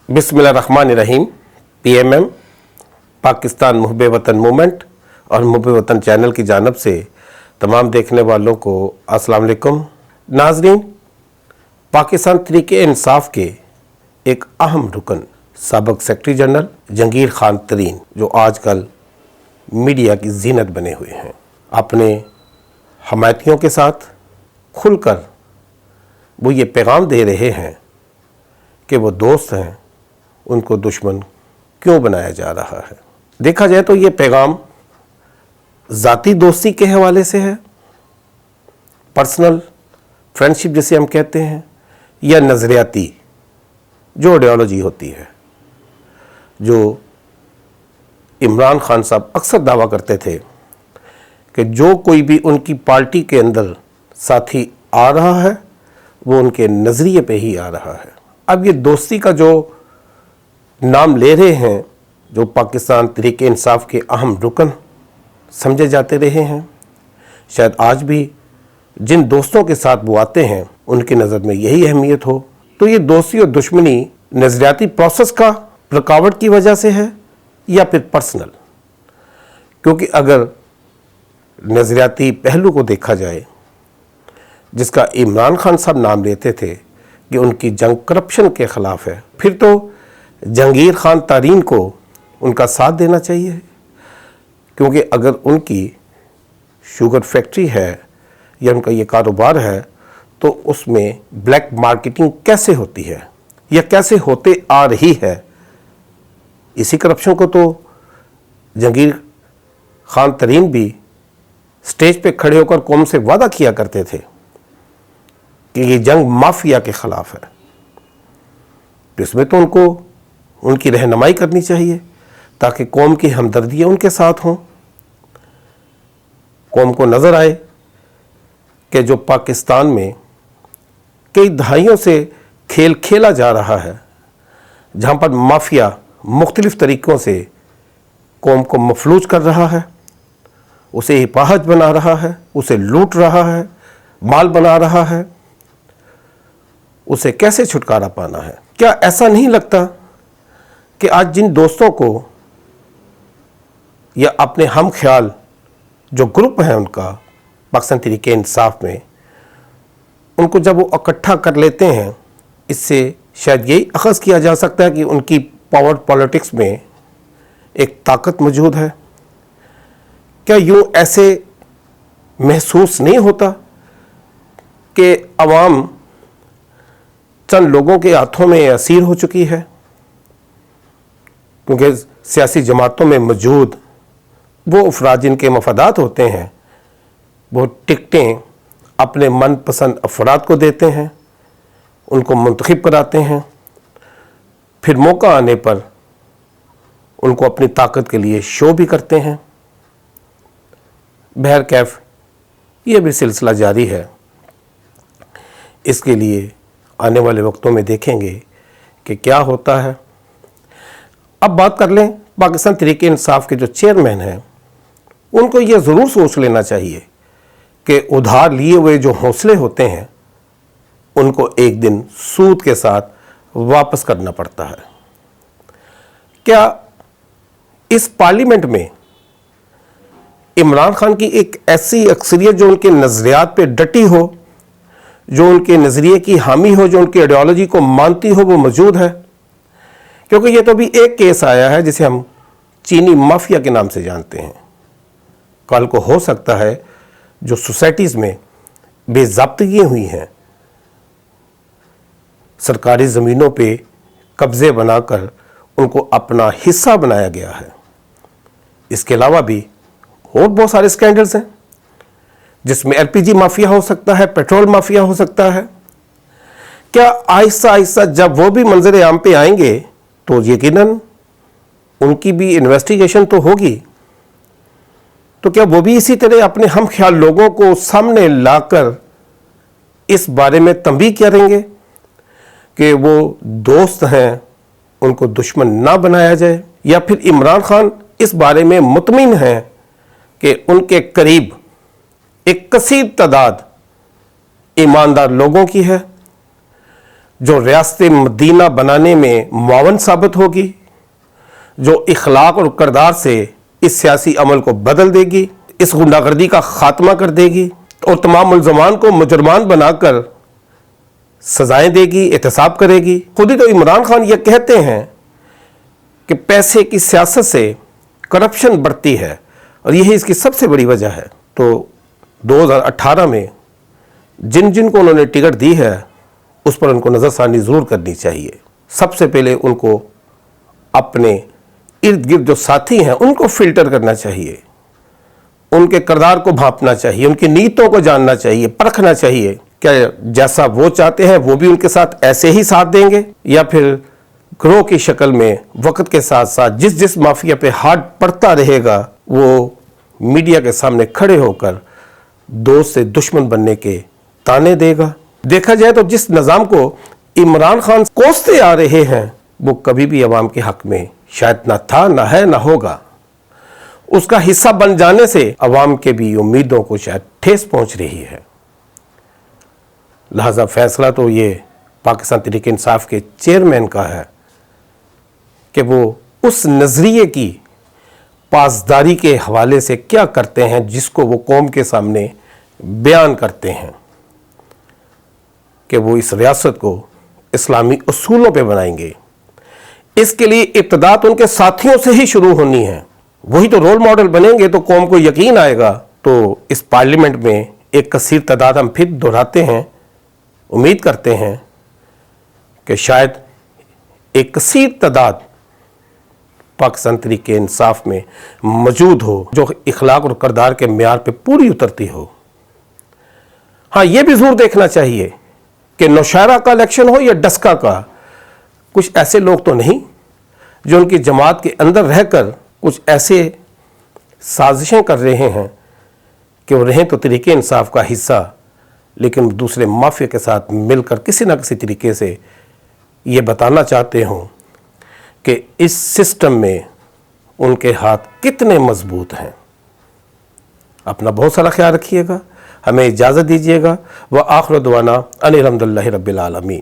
बिस्मिल्लाहिर्रहमानिर्रहीम। PMM पाकिस्तान मुहब्बे वतन movement और मुहब्बे वतन चैनल की जानिब से तमाम देखने वालों को अस्सलाम वालेकुम। नाज़रीन, पाकिस्तान तहरीक इंसाफ के एक अहम रुकन साबिक़ सेक्रेटरी जनरल जहांगीर खान तरीन, जो आजकल मीडिया की जीनत बने हुए हैं, अपने हमायतियों के साथ खुलकर वो ये पैगाम दे रहे हैं कि वो दोस्त हैं, उनको दुश्मन क्यों बनाया जा रहा है। देखा जाए तो ये पैगाम ज़ाती दोस्ती के हवाले से है, पर्सनल फ्रेंडशिप जिसे हम कहते हैं, या नज़रियाती जो आइडियोलॉजी होती है। जो इमरान खान साहब अक्सर दावा करते थे कि जो कोई भी उनकी पार्टी के अंदर साथी आ रहा है वो उनके नज़रिए पे ही आ रहा है। अब ये दोस्ती का जो नाम ले रहे हैं, जो पाकिस्तान तहरीक इंसाफ के अहम रुकन समझे जाते रहे हैं, शायद आज भी जिन दोस्तों के साथ वो आते हैं उनकी नज़र में यही अहमियत हो। तो ये दोस्ती और दुश्मनी नज़रियाती प्रोसेस का रुकावट की वजह से है या फिर पर्सनल? क्योंकि अगर नज़रियाती पहलू को देखा जाए, जिसका इमरान खान साहब नाम लेते थे कि उनकी जंग करप्शन के ख़िलाफ़ है, फिर तो जहांगीर खान तरीन को उनका साथ देना चाहिए। क्योंकि अगर उनकी शुगर फैक्ट्री है या उनका ये कारोबार है तो उसमें ब्लैक मार्केटिंग कैसे होती है या कैसे होते आ रही है, इसी करप्शन को तो जहांगीर खान तरीन भी स्टेज पे खड़े होकर कौम से वादा किया करते थे कि ये जंग माफिया के ख़िलाफ़ है। तो इसमें तो उनको उनकी रहनुमाई करनी चाहिए ताकि कौम की हमदर्दियाँ उनके साथ हों। कौम को नज़र आए कि जो पाकिस्तान में कई दहाइयों से खेल खेला जा रहा है, जहाँ पर माफिया मुख्तलिफ़ तरीक़ों से कौम को मफलूज कर रहा है, उसे हिफाजत बना रहा है, उसे लूट रहा है, माल बना रहा है, उसे कैसे छुटकारा पाना है। क्या ऐसा नहीं लगता कि आज जिन दोस्तों को या अपने हम ख्याल जो ग्रुप है उनका पाकिस्तान तहरीक इंसाफ में, उनको जब वो इकट्ठा कर लेते हैं, इससे शायद यही अख़ज़ किया जा सकता है कि उनकी पावर पॉलिटिक्स में एक ताकत मौजूद है। क्या यूँ ऐसे महसूस नहीं होता कि अवाम चंद लोगों के हाथों में असीर हो चुकी है? क्योंकि सियासी जमातों में मौजूद वो अफराद जिनके मफादात होते हैं, वो टिकटें अपने मनपसंद अफराद को देते हैं, उनको मुंतखब कराते हैं, फिर मौका आने पर उनको अपनी ताकत के लिए शो भी करते हैं। बहर कैफ ये भी सिलसिला जारी है। इसके लिए आने वाले वक्तों में देखेंगे कि क्या होता है। अब बात कर लें पाकिस्तान तहरीक इंसाफ के जो चेयरमैन हैं, उनको ये ज़रूर सोच लेना चाहिए कि उधार लिए हुए जो हौसले होते हैं उनको एक दिन सूद के साथ वापस करना पड़ता है। क्या इस पार्लियामेंट में इमरान खान की एक ऐसी अक्सरियत जो उनके नज़रियात पे डटी हो, जो उनके नज़रिए की हामी हो, जो उनकी आइडियोलॉजी को मानती हो, वो मौजूद है? क्योंकि ये तो भी एक केस आया है जिसे हम चीनी माफिया के नाम से जानते हैं। कल को हो सकता है जो सोसाइटीज़ में बेज़ाब्तियाँ हुई हैं, सरकारी ज़मीनों पे कब्ज़े बनाकर उनको अपना हिस्सा बनाया गया है। इसके अलावा भी और बहुत सारे स्कैंडल्स हैं जिसमें LPG माफिया हो सकता है, पेट्रोल माफिया हो सकता है। क्या आहिस्ता आहिस्ता जब वो भी मंजर आम पे आएंगे तो यकीनन उनकी भी इन्वेस्टिगेशन तो होगी? तो क्या वो भी इसी तरह अपने हम ख्याल लोगों को सामने लाकर इस बारे में तंबीह करेंगे कि वो दोस्त हैं, उनको दुश्मन ना बनाया जाए? या फिर इमरान खान इस बारे में मुतमिन हैं कि उनके करीब एक कसीर तादाद ईमानदार लोगों की है, जो रियासत मदीना बनाने में मुआवन साबित होगी, जो इखलाक और किरदार से इस सियासी अमल को बदल देगी, इस गुंडागर्दी का खात्मा कर देगी और तमाम मुल्ज़मान को मुजरमान बनाकर सजाएं देगी, एहतसाब करेगी। खुद ही तो इमरान खान ये कहते हैं कि पैसे की सियासत से करप्शन बढ़ती है और यही इसकी सबसे बड़ी वजह है। तो 2018 में जिन जिन को उन्होंने टिकट दी है उस पर उनको नज़रसानी ज़रूर करनी चाहिए। सबसे पहले उनको अपने इर्द गिर्द जो साथी हैं उनको फ़िल्टर करना चाहिए, उनके किरदार को भांपना चाहिए, उनकी नीयतों को जानना चाहिए, परखना चाहिए क्या जैसा वो चाहते हैं वो भी उनके साथ ऐसे ही साथ देंगे या फिर ग्रोह की शक्ल में वक्त के साथ साथ जिस जिस माफिया पे हाथ पड़ता रहेगा वो मीडिया के सामने खड़े होकर दोस्त से दुश्मन बनने के ताने देगा। देखा जाए तो जिस निज़ाम को इमरान खान कोसते आ रहे हैं वो कभी भी अवाम के हक में शायद ना था, ना है, ना होगा। उसका हिस्सा बन जाने से अवाम के भी उम्मीदों को शायद ठेस पहुंच रही है। लिहाजा फैसला तो ये पाकिस्तान तहरीक इंसाफ के चेयरमैन का है कि वो उस नज़रिए की पासदारी के हवाले से क्या करते हैं जिसको वो कौम के सामने बयान करते हैं कि वो इस रियासत को इस्लामी उसूलों पे बनाएंगे। इसके लिए इब्तिदा तो उनके साथियों से ही शुरू होनी है, वही तो रोल मॉडल बनेंगे तो कौम को यकीन आएगा। तो इस पार्लियामेंट में एक कसीर तादाद हम फिर दोहराते हैं, उम्मीद करते हैं कि शायद एक कसीर तादाद पाकिस्तान तहरीक इंसाफ में मौजूद हो जो इखलाक और किरदार के म्यार पे पूरी उतरती हो। हाँ, ये भी ज़रूर देखना चाहिए कि नौशहरा का इलेक्शन हो या डस्का का, कुछ ऐसे लोग तो नहीं जो उनकी जमात के अंदर रहकर कुछ ऐसे साजिशें कर रहे हैं कि वो रहें तो तहरीक इंसाफ का हिस्सा लेकिन दूसरे माफिया के साथ मिलकर किसी न किसी तरीके से ये बताना चाहते हों कि इस सिस्टम में उनके हाथ कितने मजबूत हैं। अपना बहुत सारा ख्याल रखिएगा, हमें इजाज़त दीजिएगा। व आखिर दुआना अनिल हम्दुलिल्लाहि रब्बिल आलमीन।